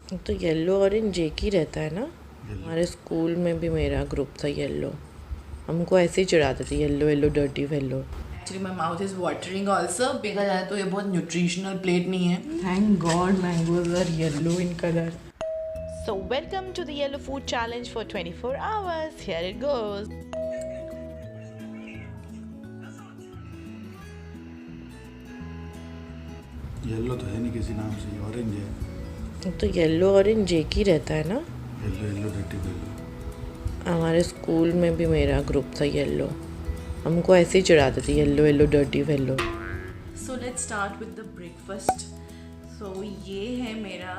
तो yellow orange एक ही रहता है ना। हमारे स्कूल में भी मेरा ग्रुप था येलो। हमको ऐसे ही चिढ़ाते थे, yellow yellow dirty fellow. Actually my mouth is watering also. देखा जाए तो ये बहुत न्यूट्रिशनल प्लेट नहीं है। Thank god mangoes are yellow in colour. So welcome to the Yellow Food Challenge for 24 hours. Here it goes. Yellow तो है नहीं किसी नाम से, ऑरेंज है। तो येलो ऑरेंज एक ही रहता है ना। Yellow yellow dirty fellow. हमारे स्कूल में भी मेरा ग्रुप था येलो। हमको ऐसे ही चिढ़ाते थे, yellow yellow dirty fellow. So let's start with the breakfast. So ये है मेरा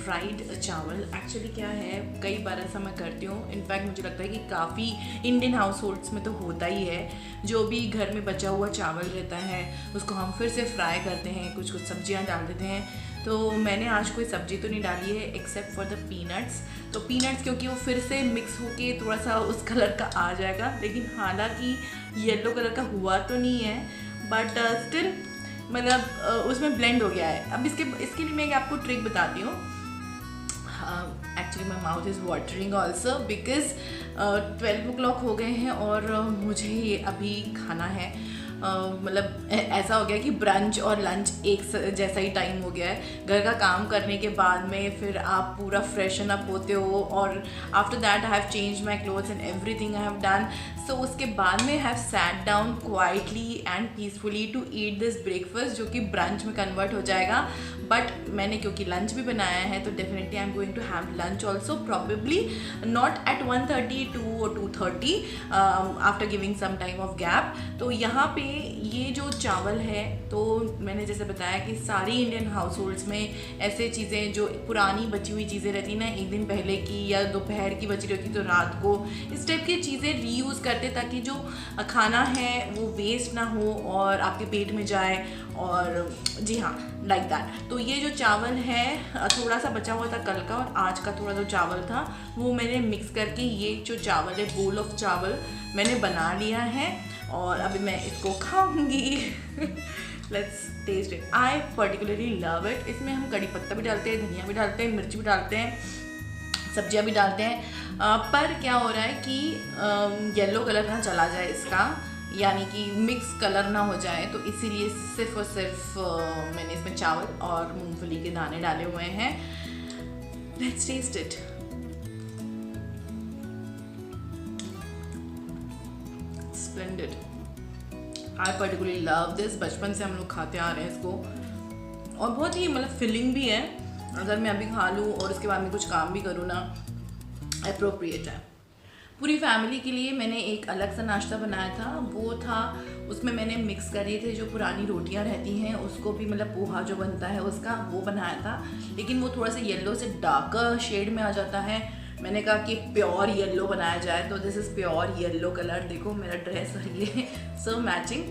फ्राइड चावल। एक्चुअली क्या है, कई बार ऐसा मैं करती हूँ। इनफैक्ट मुझे लगता है कि काफ़ी इंडियन हाउस होल्ड्स में तो होता ही है। जो भी घर में बचा हुआ चावल रहता है उसको हम फिर से फ्राई करते हैं, कुछ कुछ सब्जियाँ डाल देते हैं। तो मैंने आज कोई सब्जी तो नहीं डाली है एक्सेप्ट फॉर द पीनट्स। तो पीनट्स क्योंकि वो फिर से मिक्स होके थोड़ा सा उस कलर का आ जाएगा, लेकिन हालांकि येलो कलर का हुआ तो नहीं है, बट स्टिल मतलब उसमें ब्लेंड हो गया है। अब इसके लिए मैं आपको ट्रिक बताती हूँ। Actually my mouth is watering also because 12 o'clock हो गए हैं और मुझे ये अभी खाना है। मतलब ऐसा हो गया कि ब्रंच और लंच एक जैसा ही टाइम हो गया है। घर का काम करने के बाद में फिर आप पूरा फ्रेशन अप होते हो और after that I have change my clothes and everything I have done. So उसके बाद में have sat down quietly and peacefully to eat this breakfast, जो कि ब्रंच में कन्वर्ट हो जाएगा। बट मैंने क्योंकि लंच भी बनाया है तो definitely I am going to have lunch also, probably not at 1:30 2 or 2:30 after giving some time of gap. तो यहाँ पे ये जो चावल है, तो मैंने जैसे बताया कि सारी इंडियन हाउस होल्ड्स में ऐसे चीज़ें जो पुरानी बची हुई चीज़ें रहती ना, एक दिन पहले की या दोपहर की बची रहती तो रात को, इस टाइप की चीज़ें रीयूज़ करते ताकि जो खाना है वो वेस्ट ना हो और आपके पेट में जाए। और जी हाँ, लाइक दैट। तो ये जो चावल है थोड़ा सा बचा हुआ था कल का, और आज का थोड़ा जो चावल था वो मैंने मिक्स करके ये जो चावल है, बोल ऑफ चावल मैंने बना लिया है और अभी मैं इसको खाऊंगी। Let's taste it. I particularly love it. इसमें हम कड़ी पत्ता भी डालते हैं, धनिया भी डालते हैं, मिर्च भी डालते हैं, सब्जियां भी डालते हैं। पर क्या हो रहा है कि येलो कलर ना चला जाए इसका, यानी कि मिक्स कलर ना हो जाए, तो इसीलिए सिर्फ और सिर्फ मैंने इसमें चावल और मूंगफली के दाने डाले हुए हैं। Let's taste it. Splendid. I particularly love this. बचपन से हम लोग खाते आ रहे हैं इसको और बहुत ही मतलब फिलिंग भी है। अगर मैं अभी खा लूँ और उसके बाद में कुछ काम भी करूँ ना, अप्रोप्रिएट है। पूरी फैमिली के लिए मैंने एक अलग सा नाश्ता बनाया था। वो था, उसमें मैंने मिक्स करे थे जो पुरानी रोटियां रहती हैं उसको भी, मतलब पोहा जो बनता है उसका, वो बनाया था। लेकिन वो थोड़ा सा येलो से डार्कर शेड में आ जाता है। मैंने कहा कि प्योर येलो बनाया जाए, तो this is pure yellow colour. देखो मेरा ड्रेस और ये सब मैचिंग,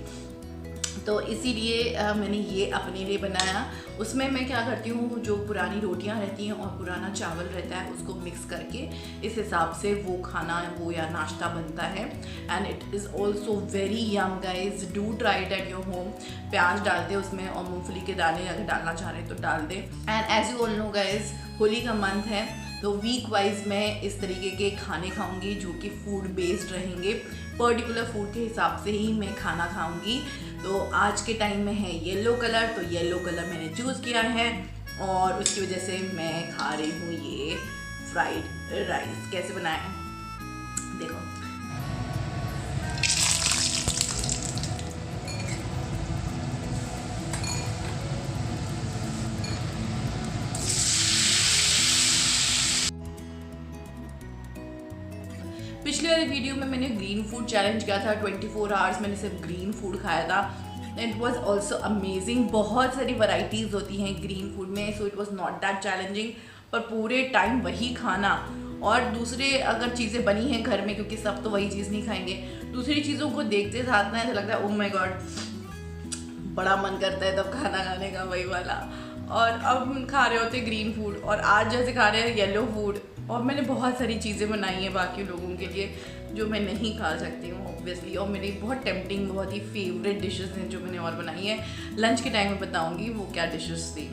तो इसीलिए मैंने ये अपने लिए बनाया। उसमें मैं क्या करती हूँ, जो पुरानी रोटियां रहती हैं और पुराना चावल रहता है उसको मिक्स करके इस हिसाब से वो खाना वो या नाश्ता बनता है। And it is also very Yama guys, do try it at your home. प्याज डालते हैं उसमें और मूंगफली के दाने अगर डालना चाह रहे हैं तो डाल दें। And as you all know guys, Holi का मंथ है, तो वीक वाइज मैं इस तरीके के खाने खाऊंगी जो कि फूड बेस्ड रहेंगे। पर्टिकुलर फूड के हिसाब से ही मैं खाना खाऊंगी। तो आज के टाइम में है येलो कलर, तो येलो कलर मैंने चूज़ किया है और उसकी वजह से मैं खा रही हूँ ये फ्राइड राइस। कैसे बनाया है देखो। पिछले वाली वीडियो में मैंने ग्रीन फूड चैलेंज किया था, 24 आवर्स मैंने सिर्फ ग्रीन फूड खाया था। It was also amazing. बहुत सारी वैरायटीज़ होती हैं ग्रीन फूड में, so it was not that challenging. पर पूरे टाइम वही खाना और दूसरे अगर चीज़ें बनी हैं घर में, क्योंकि सब तो वही चीज़ नहीं खाएंगे, दूसरी चीज़ों को देखते साथ ना ऐसा लगता है ओह माय गॉड, बड़ा मन करता है तब खाना खाने का वही वाला। और अब हम खा रहे होते ग्रीन फूड और आज जैसे खा रहे हैं येलो फूड। और मैंने बहुत सारी चीज़ें बनाई हैं बाकी लोगों के लिए जो मैं नहीं खा सकती हूँ ऑब्वियसली, और मेरी बहुत टेम्पटिंग, बहुत ही फेवरेट डिशेस हैं जो मैंने और बनाई हैं। लंच के टाइम में बताऊँगी वो क्या डिशेस थी।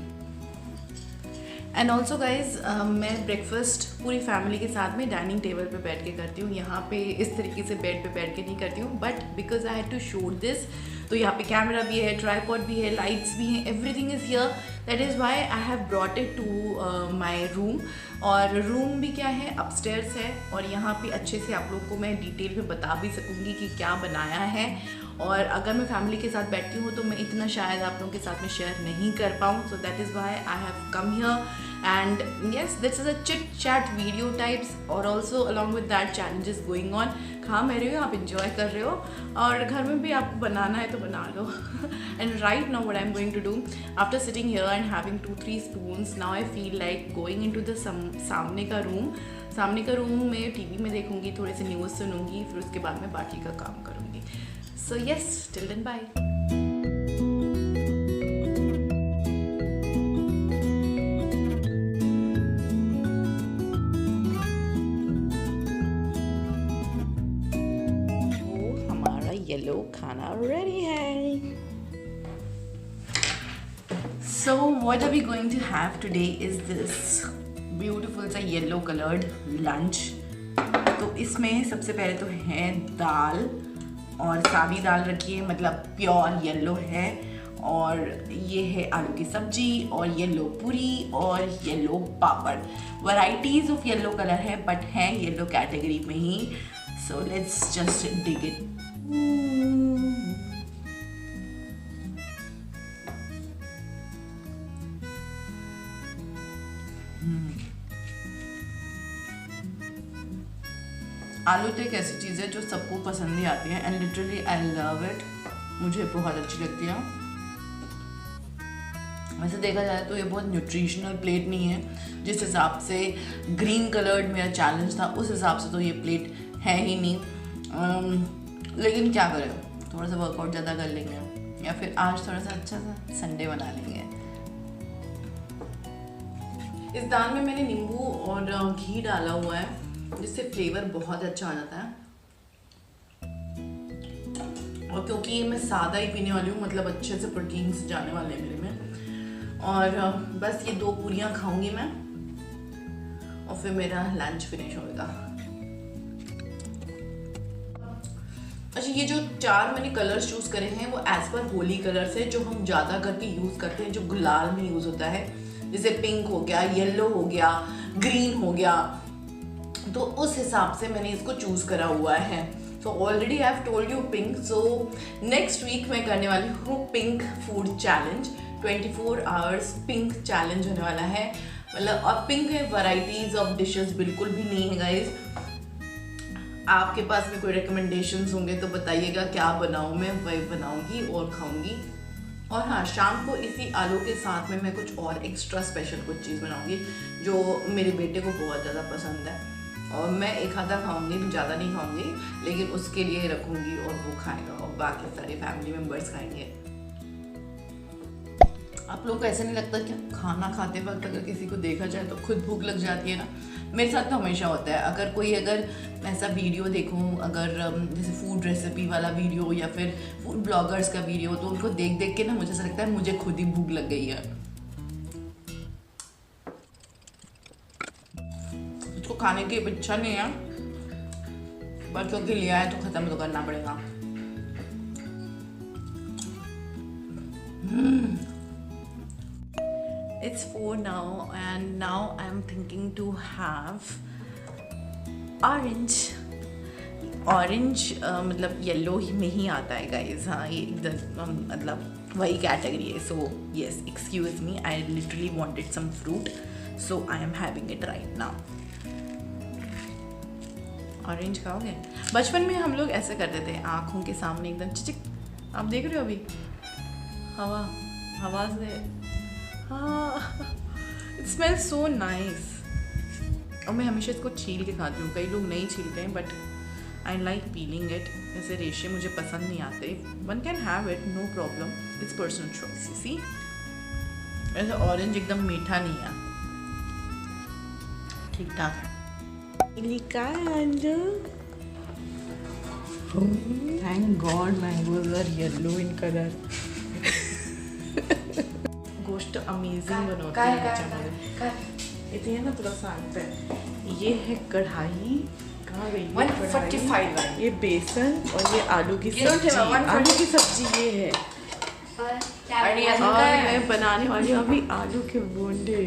एंड ऑल्सो गाइज मैं ब्रेकफास्ट पूरी फैमिली के साथ में डाइनिंग टेबल पे बैठ के करती हूँ, यहाँ पे इस तरीके से बेड पे बैठ के नहीं करती हूँ, but because I had to shoot this, तो यहाँ पे कैमरा भी है, ट्राईपॉड भी है, लाइट्स भी हैं, everything is here, that is why I have brought it to my room. और रूम भी क्या है, अपस्टेयर्स है, और यहाँ पे अच्छे से आप लोग को मैं डिटेल में बता भी सकूँगी कि क्या बनाया है। और अगर मैं फैमिली के साथ बैठती हूँ तो मैं इतना शायद आप लोगों के साथ में शेयर नहीं कर पाऊँ, so that is why I have come here and yes this is a chit chat video types, और also along with that challenges going on. खा मैं रहे हो, आप इंजॉय कर रहे हो, और घर में भी आपको बनाना है तो बना लो। And right now what I am going to do after sitting here and having 2-3 spoons, now I feel like going into the सामने का रूम में टीवी में देखूंगी, थोड़े से न्यूज़ सुनूंगी, फिर उसके बाद मैं बाकी का काम करूंगी। So yes, till then bye. Yellow खाना रेडी है। So what are we going to have today is this beautiful सा येलो कलर्ड लंच। तो इसमें सबसे पहले तो है दाल, और सादी दाल रखी है, मतलब प्योर येलो है, और ये है आलू की सब्जी, और येलो पूरी, और yellow papad. Varieties of yellow colour है, बट है येलो कैटेगरी में ही। So let's just dig it. आलू तो एक ऐसी चीज़ है जो सबको पसंद ही आती है, and literally I love it, मुझे बहुत अच्छी लगती है। वैसे देखा जाए तो ये बहुत न्यूट्रिशनल प्लेट नहीं है, जिस हिसाब से ग्रीन कलर्ड मेरा चैलेंज था उस हिसाब से तो ये प्लेट है ही नहीं, लेकिन क्या करें, थोड़ा सा वर्कआउट ज़्यादा कर लेंगे, या फिर आज थोड़ा सा अच्छा सा संडे बना लेंगे। इस दाल में मैंने नींबू और घी डाला हुआ है, जिससे फ्लेवर बहुत अच्छा आ जाता है, और क्योंकि ये मैं सादा ही पीने वाली हूँ, मतलब अच्छे से प्रोटीन्स जाने वाले हैं मेरे में, और बस ये 2 पूरियाँ खाऊंगी मैं, और फिर मेरा लंच फिनिश होगा। अच्छा, ये जो 4 मैंने कलर्स चूज़ करे हैं वो एज पर होली कलर्स है, जो हम ज़्यादा करके यूज़ करते हैं, जो गुलाल में यूज़ होता है, जैसे पिंक हो गया, येलो हो गया, ग्रीन हो गया, तो उस हिसाब से मैंने इसको चूज़ करा हुआ है। So already I have told you pink, so next week मैं करने वाली हूँ pink food challenge, 24 hours pink challenge होने वाला है, मतलब और पिंक में वैराइटीज़ ऑफ डिशेस बिल्कुल भी नहीं है गाइज। आपके पास में कोई रिकमेंडेशंस होंगे तो बताइएगा, क्या बनाऊँ मैं, वही बनाऊँगी और खाऊँगी। और हाँ, शाम को इसी आलू के साथ में मैं कुछ और एक्स्ट्रा स्पेशल कुछ चीज़ बनाऊँगी जो मेरे बेटे को बहुत ज़्यादा पसंद है, और मैं एक आधा खाऊंगी, ज़्यादा नहीं खाऊंगी, लेकिन उसके लिए रखूंगी और वो खाएगा, और बाकी सारे फैमिली मेम्बर्स खाएंगे। आप लोग को ऐसा नहीं लगता कि खाना खाते वक्त अगर किसी को देखा जाए तो खुद भूख लग जाती है ना? मेरे साथ तो हमेशा होता है, अगर ऐसा वीडियो देखूं, अगर जैसे फूड रेसिपी वाला वीडियो या फिर फूड ब्लॉगर्स का वीडियो, तो उनको देख देख के ना मुझे ऐसा लगता है मुझे खुद ही भूख लग गई है। उसको खाने की इच्छा नहीं है, पर क्योंकि लिया है तो ख़त्म तो करना पड़ेगा। It's 4 now, and now I'm thinking to have orange. मतलब येलो में ही आता है गाइज, हाँ ये एकदम मतलब वही कैटेगरी है। So yes, excuse me, I literally wanted some fruit, so I am having it right now. Orange खाओगे? बचपन में हम लोग ऐसे करते थे, आँखों के सामने एकदम चिचिक, आप देख रहे हो अभी हवा से, हाँ इट स्मेल्स सो नाइस। और मैं हमेशा इसको छील के खाती हूँ, कई लोग नहीं छीलते हैं, but I like peeling it. ऐसे रेशे मुझे पसंद नहीं आते, one can have it, no problem, it's personal choice. See ऐसे ऑरेंज एकदम मीठा नहीं है, ठीक ठाक है। Thank God mangoes are yellow in color. Most amazing बनाते हैं चावल। इतनी है ना थोड़ा शांत है। ये है कढ़ाई, कहाँ गई 145 है। ये बेसन और ये आलू की ये सब्जी। तो 145 आलू की सब्जी ये है। और मैं बनाने वाली हूँ अभी आलू के बोंडे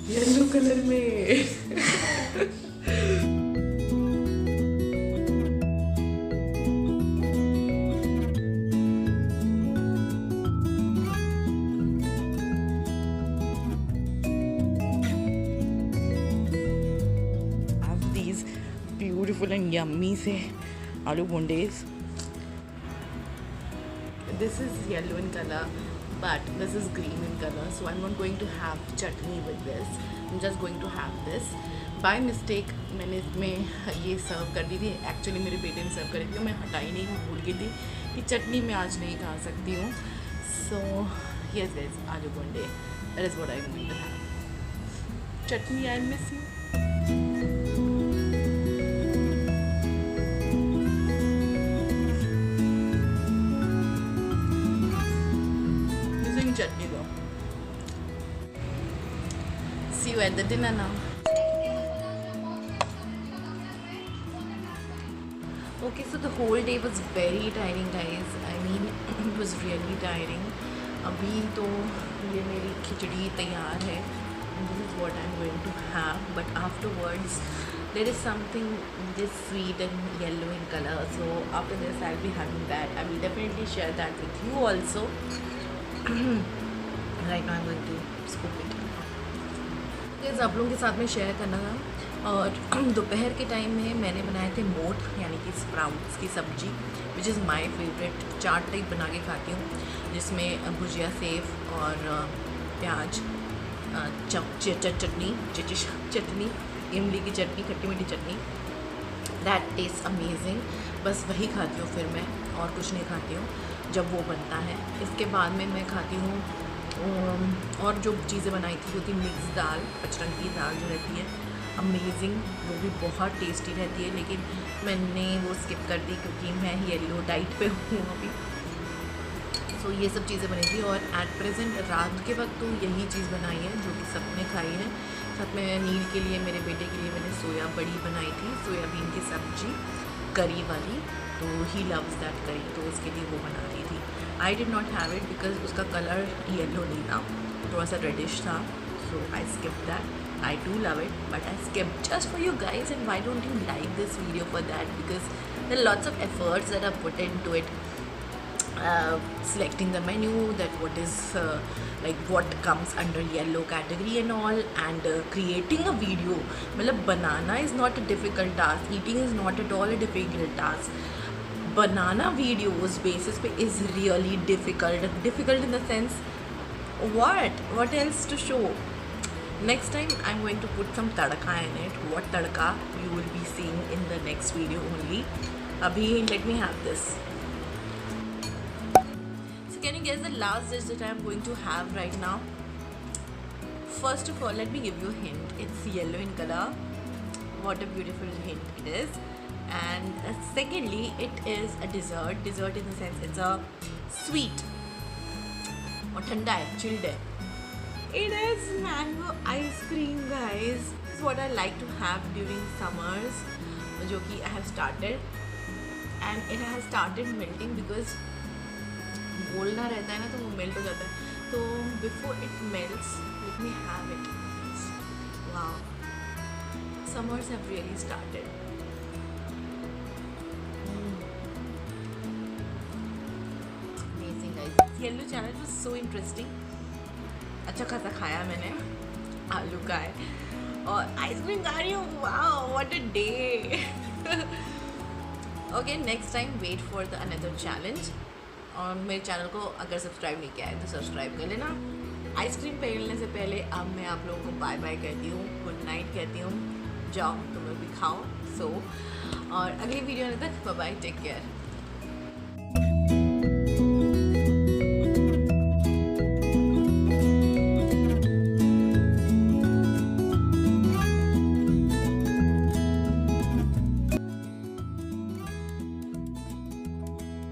येलो कलर में। Beautiful and yummy से आलू बोंडेज। This is yellow in color, but this is green in color. So I'm not going to have chutney with this. I'm just going to have this. By mistake मैंने इसमें ये सर्व कर दी थी। Actually मेरे बेटे ने सर्व करी थी, मैं हटाई नहीं, मैं भूल गई थी कि चटनी मैं आज नहीं खा सकती हूँ। So yes guys, आलू Bonde, that is what I'm going to have. Chutney I'll miss you. Chutney though. See you at the dinner now. Okay, so the whole day was very tiring guys. I mean it was really tiring. अभी तो ये मेरी खिचड़ी तैयार है. This is what I'm going to have. But afterwards there is something this sweet and yellow in color. So after this I'll be having that. I will definitely share that with you also. Right now I'm going to scoop it. Guys, आप लोगों के साथ में share करना था। और दोपहर के टाइम में मैंने बनाए थे मोठ यानी कि स्प्राउट्स की सब्जी, which is my favourite. Chaat type बना के खाती हूँ जिसमें भुजिया सेव और प्याज, चटनी, इमली की चटनी, खट्टी मीठी चटनी। That test amazing. बस वही खाती हूँ फिर मैं, और कुछ नहीं खाती हूँ जब वो बनता है। इसके बाद में मैं खाती हूँ और जो चीज़ें बनाई थी वो थी मिक्स दाल, पचरंगी दाल जो रहती है, अमेजिंग, वो भी बहुत टेस्टी रहती है। लेकिन मैंने वो स्किप कर दी क्योंकि मैं येलो डाइट पे हूँ अभी। सो ये सब चीज़ें बनी थी। और एट प्रेजेंट रात के वक्त तो यही चीज़ बनाई है जो कि सबने खाई है। साथ में नील के लिए, मेरे बेटे के लिए मैंने सोया बड़ी बनाई थी, सोयाबीन की सब्जी करी वाली। तो ही लव्स दैट करी, तो उसके लिए वो बना रही थी। I did not have it because उसका कलर येलो नहीं था, थोड़ा सा रेडिश था। So I skip that. I do love it but I skip just for you guys. And why don't you like this video for that? Because there are lots of efforts that are put in to it. Selecting the menu, that what is like what comes under yellow category and all, and creating a video. मतलब बनाना is not a difficult task, eating is not at all a difficult task. Banana videos basis पे is really difficult in the sense what else to show. Next time I'm going to put some tadka in it. What tadka you will be seeing in the next video only. Abhi let me have this. Can you guess the last dish that I am going to have right now? First of all, let me give you a hint. It's yellow in color. What a beautiful hint it is. And secondly, it is a dessert. Dessert in the sense it's a sweet. और ठंडा है, chilled है. It is mango ice cream, guys. This is what I like to have during summers, जो कि I have started, and it has started melting because बोलना रहता है ना तो वो मेल्ट हो जाता है। तो before it melts let me have it. Wow, summers have really started. Amazing guys, yellow challenge was so interesting. अच्छा खासा खाया मैंने, आलू का है और आइसक्रीम खा रही हूँ। Wow, what a day. Okay, next time wait for the another challenge. और मेरे चैनल को अगर सब्सक्राइब नहीं किया है तो सब्सक्राइब कर लेना। आइसक्रीम पहनने से पहले अब मैं आप लोगों को बाय बाय कहती हूँ, गुड नाइट कहती हूँ। जाओ तुम्हें भी खाओ, सो और अगली वीडियो आने तक बाय बाय, टेक केयर।